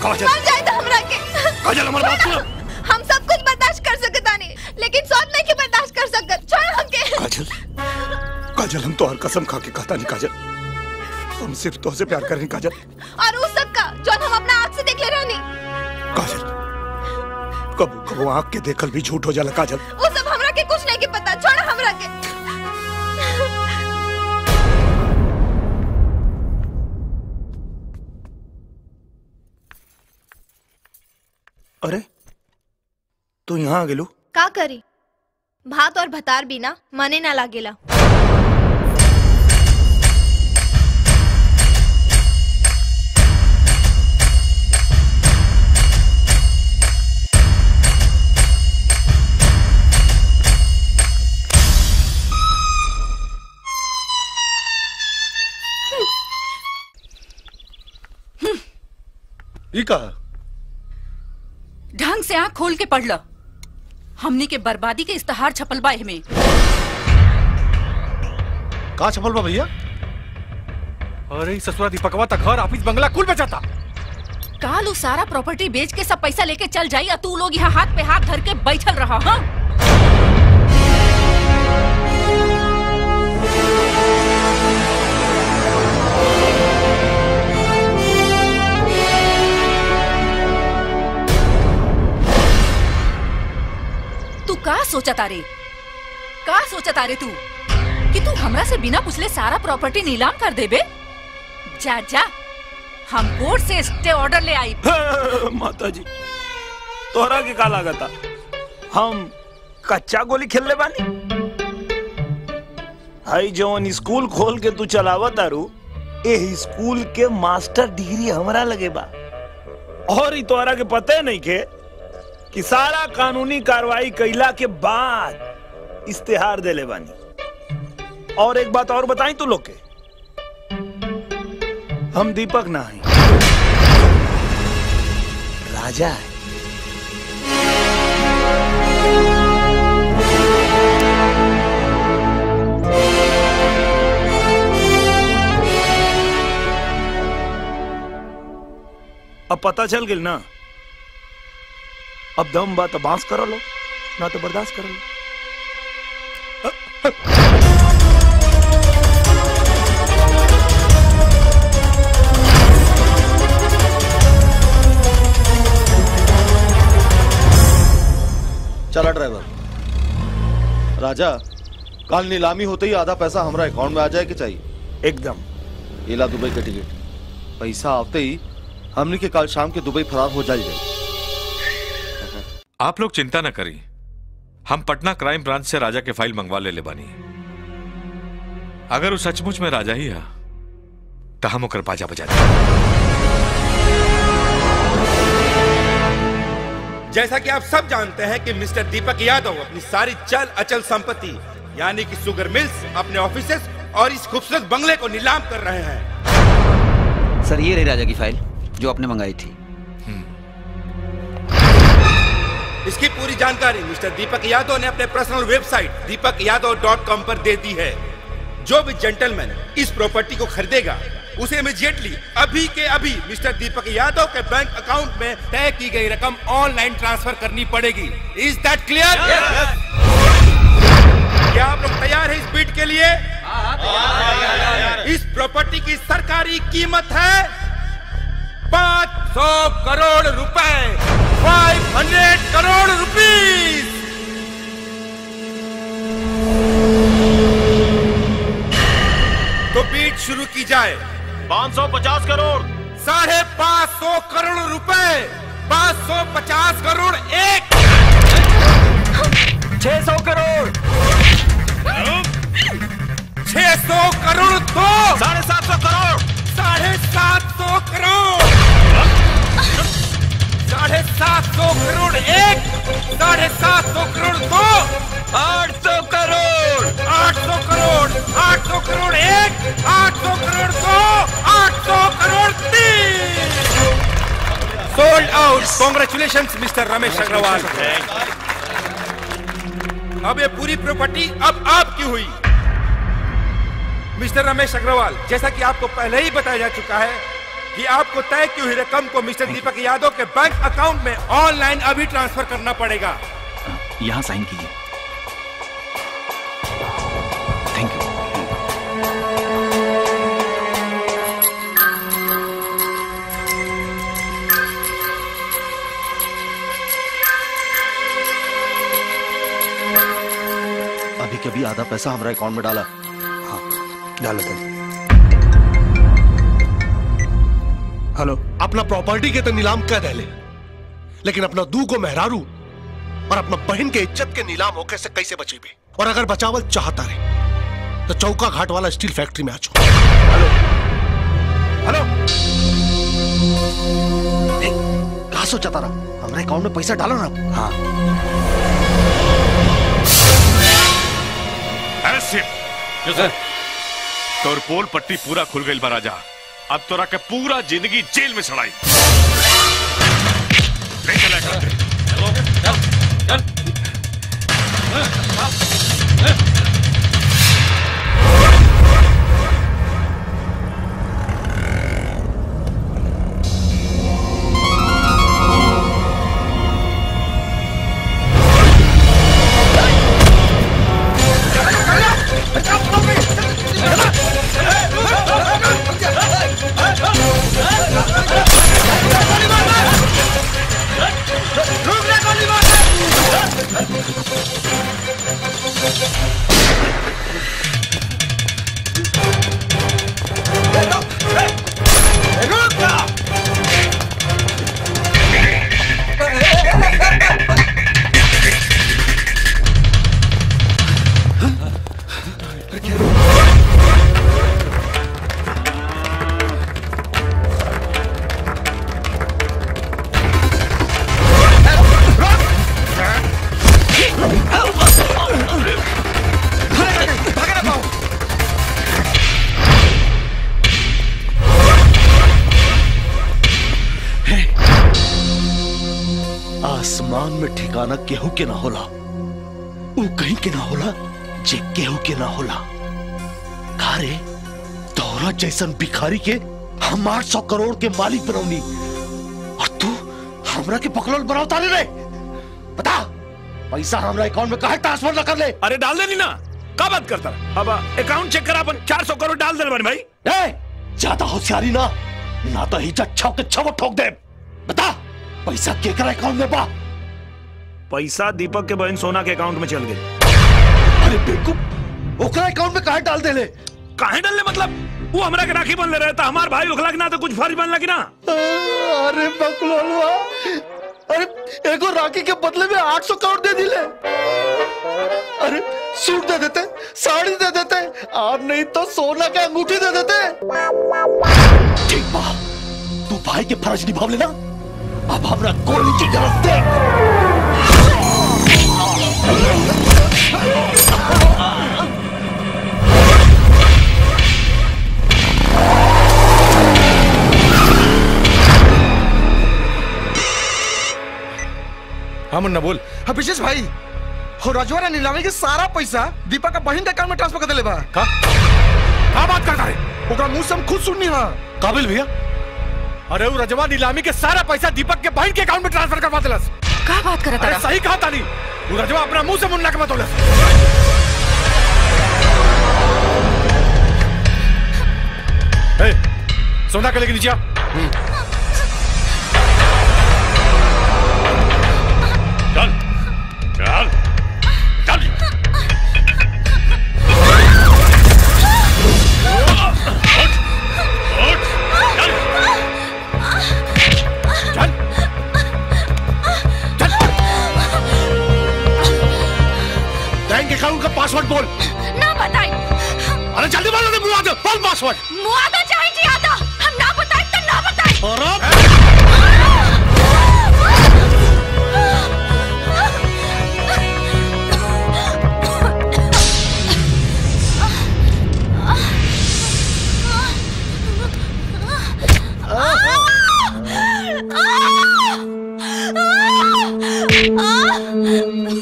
मर जाए तो हमरा के। काजल हमारी बात सुनो। हम सब कुछ बर्दाश्त कर सकता नहीं, लेकिन सौत नहीं के बर्दाश्त कर सकत। छोड़ हमके। काजल हम तो हर कसम खा के कहता नहीं काजल, हम सिर्फ तुझसे प्यार कर रहे हैं काजल। और उस सब का जो हम अपना आँख से देख ले रहे नहीं। काजल कबू आँख के देखल भी झूठ हो जाला काजल। वो सब हमरा के कुछ नहीं के पता। छोड़ हमरा के। अरे तू यहाँ आ गेलू? का करी, भात और भतार बिना मने ना लागेला। ये का ढंग से आँख खोल के पढ़ लो। हमनी के बर्बादी के इस्तेहार छपल बा में। का छपल बा भैया? अरे ससुरा दीपकवा तक घर ऑफिस बंगला कुल बेचाता। काल उ सारा प्रॉपर्टी बेच के सब पैसा लेके चल जाई, और तू लोग यहाँ हाथ पे हाथ धर के बैठल रहा। हाँ तू का सोचता रे? का सोचता रे तू कि तू हमरा से बिना पूछले सारा प्रॉपर्टी नीलाम कर देबे? जा जा, हम कोर्ट से स्टे ऑर्डर ले आई। माता जी तोहरा के का लागता हम कच्चा गोली खेलले बानी? हाई जवन स्कूल खोल के तू चलावत तारू, ए स्कूल के मास्टर डिग्री हमरा लगे बा। और तोहरा के पते नहीं के कि सारा कानूनी कार्रवाई कैला के बाद इस्तेहार देले बानी। और एक बात और बताई तू लोग के, हम दीपक ना हैं, राजा है। अब पता चल गया ना? अब दम बात बांस करो लो, ना तो बर्दाश्त करो लो। चला ड्राइवर। राजा कल नीलामी होते ही आधा पैसा हमारा अकाउंट में आ जाए कि चाहिए? एकदम। ये ला दुबई का टिकट, पैसा आते ही हमने के कल शाम के दुबई फरार हो जाएगी। आप लोग चिंता न करी, हम पटना क्राइम ब्रांच से राजा के फाइल मंगवा ले बानी। अगर वो सचमुच में राजा ही है तो हम ओकर बाजा बजा दें। जैसा कि आप सब जानते हैं कि मिस्टर दीपक यादव अपनी सारी चल अचल संपत्ति यानी कि शुगर मिल्स, अपने ऑफिसेस और इस खूबसूरत बंगले को नीलाम कर रहे हैं। सर ये रही राजा की फाइल जो आपने मंगाई थी। इसकी पूरी जानकारी मिस्टर दीपक यादव ने अपने पर्सनल वेबसाइट deepakYadav.com पर दे दी है। जो भी जेंटलमैन इस प्रॉपर्टी को खरीदेगा उसे इमीडिएटली अभी के अभी मिस्टर दीपक यादव के बैंक अकाउंट में तय की गई रकम ऑनलाइन ट्रांसफर करनी पड़ेगी। Is that clear? क्या आप लोग तैयार हैं इस बीट के लिए? इस प्रॉपर्टी की सरकारी कीमत है 500 करोड़ रुपए, 500 करोड़ रुपीस। तो बीट शुरू की जाए। 550 करोड़, 550 करोड़ रुपए, 550 करोड़ एक, 600 करोड़, 600 करोड़ दो, 750 करोड़, 750 करोड़, 750 करोड़ एक, 750 करोड़ दो, 800 करोड़, 800 करोड़, 800 करोड़ एक, 800 करोड़ दो, 800 करोड़ तीन। Sold out. Congratulations mister Ramesh Agarwal. अब ये पूरी प्रॉपर्टी अब आपकी हुई। मिस्टर रमेश अग्रवाल, जैसा कि आपको पहले ही बताया जा चुका है कि आपको तय की हुई रकम को मिस्टर दीपक यादव के बैंक अकाउंट में ऑनलाइन अभी ट्रांसफर करना पड़ेगा। यहाँ साइन कीजिए। Thank you. अभी कभी आधा पैसा हमारा अकाउंट में डाला। हाँ डाल दे। हेलो, अपना प्रॉपर्टी के तो नीलाम कर दे, लेकिन अपना दू को मेहरारू और अपना बहन के इज्जत के नीलाम होके से कैसे बचेबे? और अगर बचावल चाहता रहे तो चौका घाट वाला स्टील फैक्ट्री में आ जाओ। हेलो हेलो, कहा सोचा तारा? हमारे अकाउंट में पैसा डालो ना। हाँ ऐसे तोर पोल पट्टी पूरा खुल गई बा राजा। अब तोरा के पूरा जिंदगी जेल में सड़ाई। आसमान में ठिकाना केहू के ना होला, ऊ कहीं के ना होला जे केहू के ना होला। कारे तोरा जैसन भिखारी के हम 800 करोड़ के मालिक बनौनी और तू हमरा के पकड़ल बनावता रे। बता पैसा हमरा अकाउंट में काहे ट्रांसफर ना कर ले? अरे डाल देनी ना, का बात करता? अब अकाउंट चेक करा, अपन 400 करोड़ डाल दे भाई। ज्यादा होशियारी ना, ना तो हिजा छव के छव ठोक दे। बता पैसा केकरा अकाउंट में बा? पैसा दीपक के बहन सोना के अकाउंट में चल गए। अरे बेवकूफ, ओकरा अकाउंट में काहे डाल देले? काहे डालने मतलब? वो हमरा के राखी बन ले रहा था, हमार भाई ओखला के ना तो कुछ फर्ज बनला कि ना? अरे बकलोलवा, अरे एगो राखी के बदले में 800 करोड़ दे दिले। अरे सूट दे देते, साड़ी दे देते, और नहीं तो सोना के अंगूठी दे देते। ठीक बा, तू भाई के फर्ज निभाव लेना। अब हमरा गोली की जरूरत दे। हाँ मुन्ना बोल। हाँ विशेष भाई, हो रजवाड़ा नीलामी के सारा पैसा दीपक का बहन के अकाउंट में ट्रांसफर कर देले बा। का बात करता है? ओकरा मुंह से हम खुद सुननी हां। काबिल भैया, अरे वो रजवा नीलामी के सारा पैसा दीपक के बहन के अकाउंट में ट्रांसफर करवा दिलस। का बात करत अरे सही कहा तानी, वो रजवा अपना मुंह से मुन्ना के बतौलस। सोना के लेके नीचे आ। चल चल चल। बैंक अकाउंट का पासवर्ड बोल। ना बताई। अरे जल्दी बोलो, मुआ दो, बोल पासवर्ड। मुआ दो चाहे जिया दो, हम ना बताई तो ना बताई। और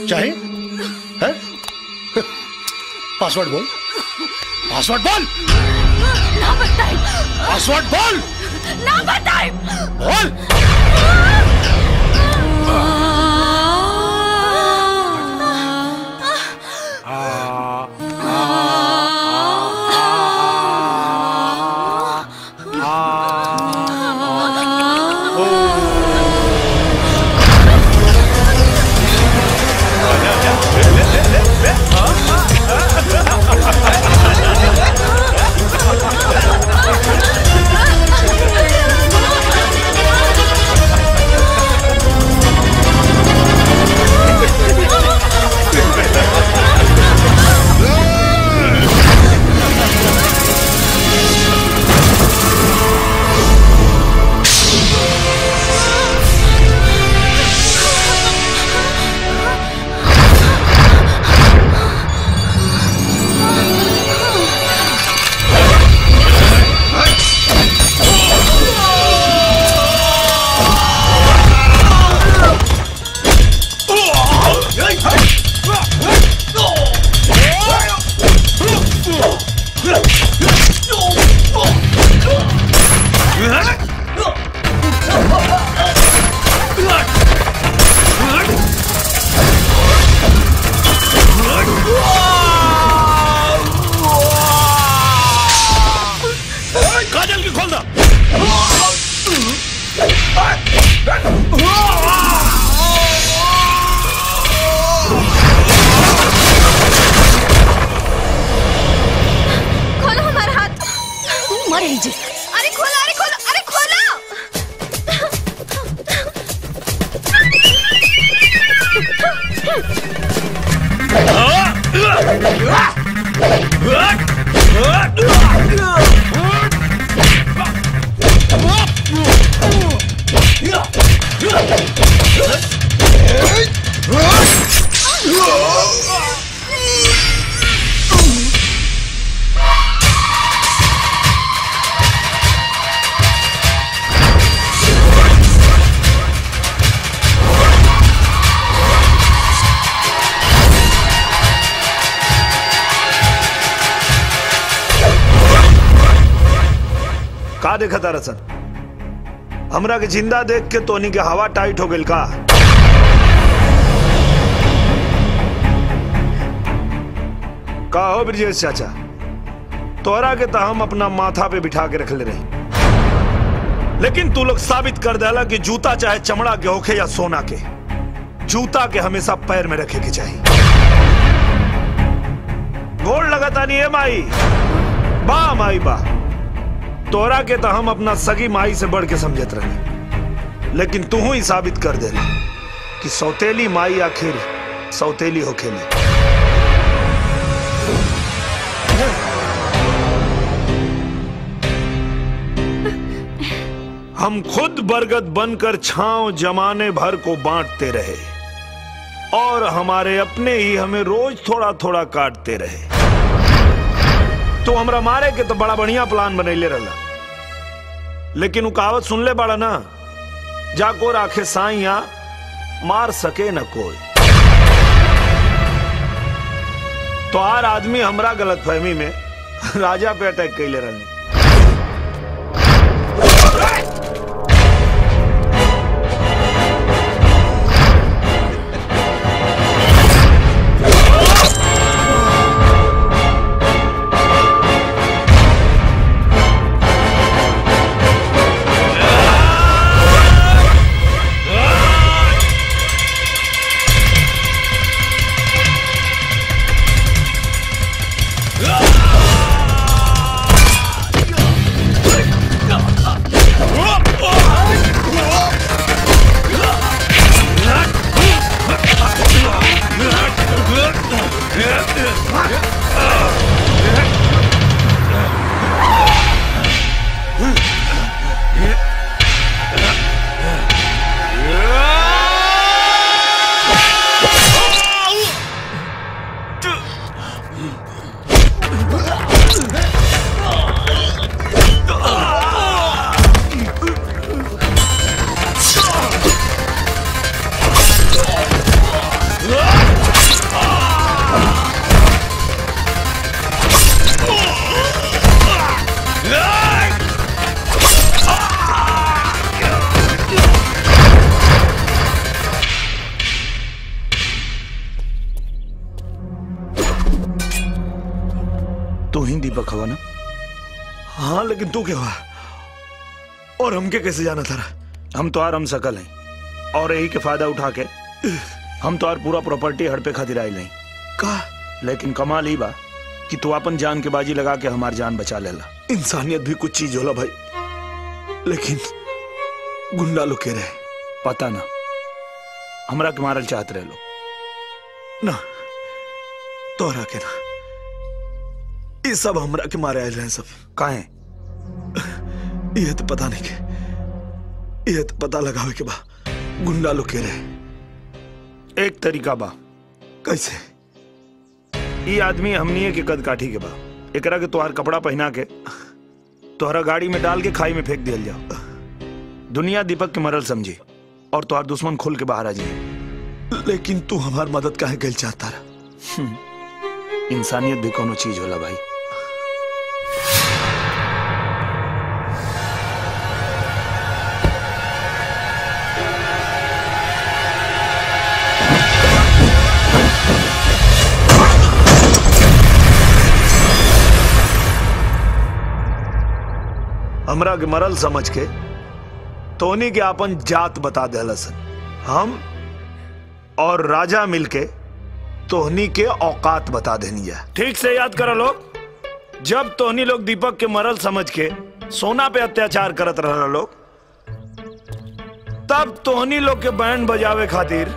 चाहे है? पासवर्ड बोल, पासवर्ड बोल, ना बताई। पासवर्ड बोल। ना बताए। बोल। का देखा तारा सन? हमरा के जिंदा देख के तोनी के हवा टाइट हो गइल का? का हो ब्रजेश चाचा, तोरा के तो हम अपना माथा पे बिठा के रख ले रही, लेकिन तू लोग साबित कर देला कि जूता चाहे चमड़ा के होखे या सोना के, जूता के हमेशा पैर में रखे के चाहिए। गोड़ लगाता नहीं है माई, बा माई बा। तोरा के तो हम अपना सगी माई से बढ़ के समझत रहे, लेकिन तू ही साबित कर दे कि सौतेली माई आखिर सौतेली होखेली। हम खुद बरगद बनकर छांव जमाने भर को बांटते रहे और हमारे अपने ही हमें रोज थोड़ा थोड़ा काटते रहे। तो हमरा मारे के तो बड़ा बढ़िया प्लान बनैले रहला, लेकिन वो कहावत सुन ले बड़ा ना, जाको राखे साइया मार सके न कोई। तो हर आदमी हमरा गलतफहमी में राजा पे अटैक कैले रहनी। दीपक हवा ना? हाँ, लेकिन तू क्या हुआ और हमके कैसे जाना था? हम तो हम सकल हैं और यही के फायदा उठा के हम तो पूरा प्रॉपर्टी हड़पे खातिर आए नहीं का। लेकिन कमाल ही बा कि तू अपन जान के बाजी लगा के हमार जान बचा लेला। इंसानियत भी कुछ चीज होला भाई, लेकिन गुंडा लोग के रहे पता ना हमरा के मारल चाहत रहे लो ना, तोहरा के ना, ये सब हमरा के मारे आए रहे सब काहे? ये तो पता नहीं के, ये तो पता लगावे के बा गुंडा लोग के रहे। एक तरीका बा कैसे ये आदमी हमनिए के कद काठी के बा, एकरा के तोहार कपड़ा पहना के तोहरा गाड़ी में डाल के खाई में फेंक दिया जाओ। दुनिया दीपक के मरल समझी और तोहार दुश्मन खुल के बाहर आ जाए। लेकिन तू हमार मदद काहे कल चाहता रहा? इंसानियत भी कोनो चीज होला भाई। हमरा के मरल समझ के तोनी के अपन जात बता देलसन। हम और राजा मिलके तोहनी के औकात बता देनी है। ठीक से याद करो लोग, जब तोहनी लोग दीपक के मरल समझ के सोना पे अत्याचार करत रहा लोग, तब तोहनी लोग के बैंड बजावे खातिर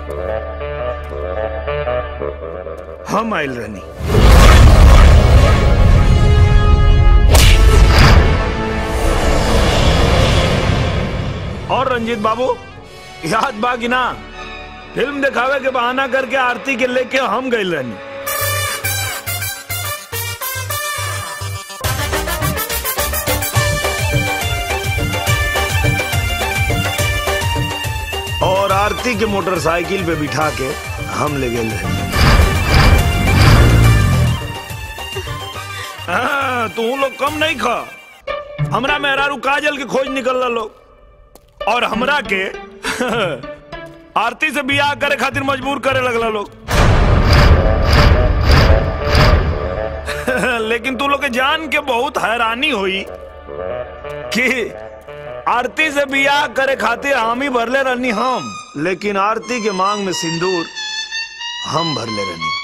हम आइल रहनी। और रंजीत बाबू याद बा कि ना, फिल्म दिखावे के बहाना करके आरती के लेके हम गए रहनी। और आरती के मोटरसाइकिल पे बिठा के हम ले गए रहनी। तू लोग कम नहीं खा, हमरा मेहरारू काजल के खोज निकल लोग और हमरा के आरती से बियाह करे खातिर मजबूर करे लगला लोग। लेकिन तू लोग के जान के बहुत हैरानी हुई कि आरती से बियाह करे खातिर हम ही भरले रहनी हम, लेकिन आरती के मांग में सिंदूर हम भरले रहनी।